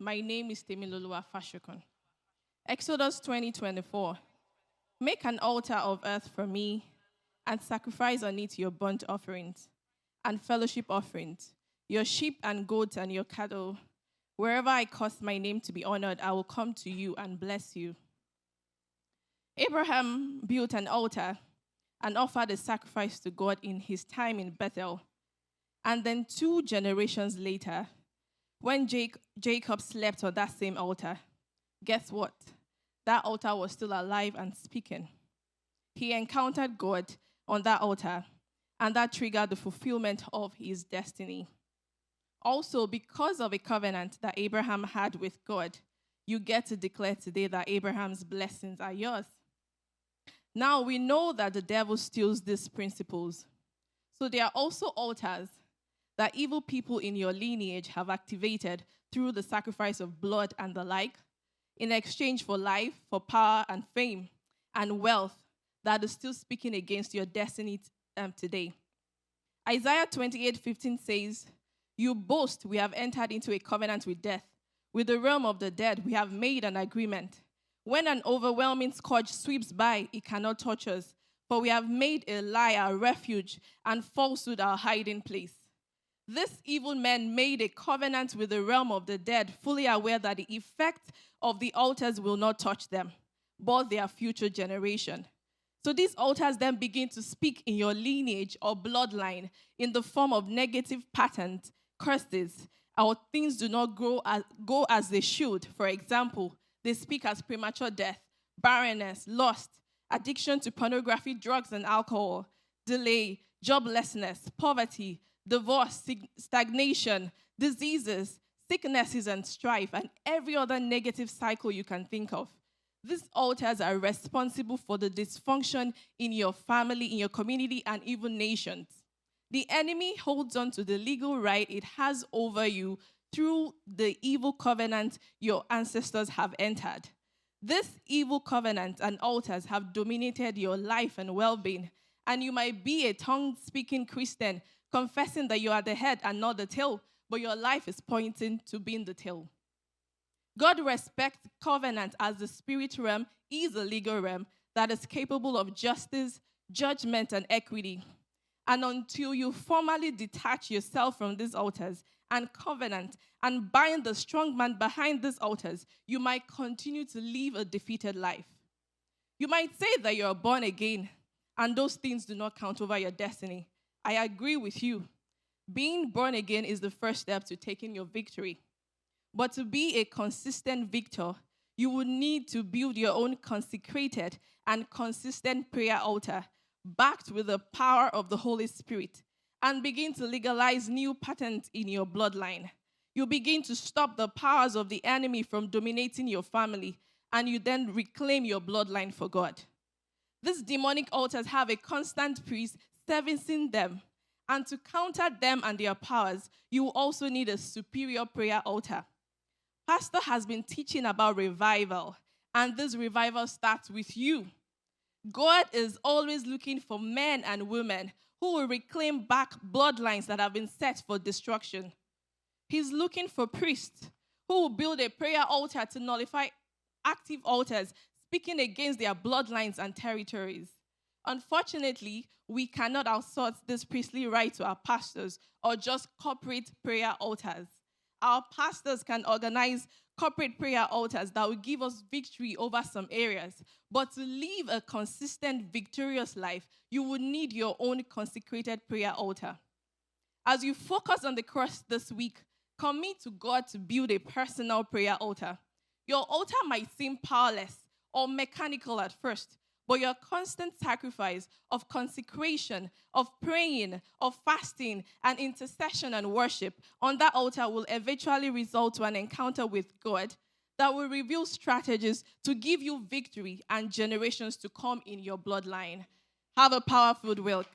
My name is Temiloluwa Fasokun. Exodus 20:24. Make an altar of earth for me and sacrifice on it your burnt offerings and fellowship offerings, your sheep and goats and your cattle. Wherever I cause my name to be honored, I will come to you and bless you. Abraham built an altar and offered a sacrifice to God in his time in Bethel. And then 2 generations later, when Jacob slept on that same altar, guess what? That altar was still alive and speaking. He encountered God on that altar, and that triggered the fulfillment of his destiny. Also, because of a covenant that Abraham had with God, you get to declare today that Abraham's blessings are yours. Now, we know that the devil steals these principles. So there are also altars that evil people in your lineage have activated through the sacrifice of blood and the like, in exchange for life, for power and fame, and wealth that is still speaking against your destiny today. Isaiah 28:15 says, "You boast, we have entered into a covenant with death. With the realm of the dead, we have made an agreement. When an overwhelming scourge sweeps by, it cannot touch us, for we have made a lie our refuge and falsehood our hiding place." These evil men made a covenant with the realm of the dead, fully aware that the effect of the altars will not touch them, but their future generation. So these altars then begin to speak in your lineage or bloodline in the form of negative patterns, curses, or things do not go as they should. For example, they speak as premature death, barrenness, lust, addiction to pornography, drugs, and alcohol, delay, joblessness, poverty, divorce, stagnation, diseases, sicknesses, and strife, and every other negative cycle you can think of. These altars are responsible for the dysfunction in your family, in your community, and even nations. The enemy holds on to the legal right it has over you through the evil covenant your ancestors have entered. This evil covenant and altars have dominated your life and well-being, and you might be a tongue-speaking Christian confessing that you are the head and not the tail, but your life is pointing to being the tail. God respects covenant as the spirit realm is a legal realm that is capable of justice, judgment, and equity. And until you formally detach yourself from these altars and covenant and bind the strong man behind these altars, you might continue to live a defeated life. You might say that you're born again, and those things do not count over your destiny. I agree with you. Being born again is the first step to taking your victory. But to be a consistent victor, you will need to build your own consecrated and consistent prayer altar, backed with the power of the Holy Spirit, and begin to legalize new patterns in your bloodline. You begin to stop the powers of the enemy from dominating your family, and you then reclaim your bloodline for God. These demonic altars have a constant priest servicing them. And to counter them and their powers, you will also need a superior prayer altar. Pastor has been teaching about revival, and this revival starts with you. God is always looking for men and women who will reclaim back bloodlines that have been set for destruction. He's looking for priests who will build a prayer altar to nullify active altars speaking against their bloodlines and territories. Unfortunately, we cannot outsource this priestly right to our pastors or just corporate prayer altars. Our pastors can organize corporate prayer altars that will give us victory over some areas. But to live a consistent, victorious life, you will need your own consecrated prayer altar. As you focus on the cross this week, commit to God to build a personal prayer altar. Your altar might seem powerless or mechanical at first, but your constant sacrifice of consecration, of praying, of fasting, and intercession and worship on that altar will eventually result to an encounter with God that will reveal strategies to give you victory and generations to come in your bloodline. Have a powerful week.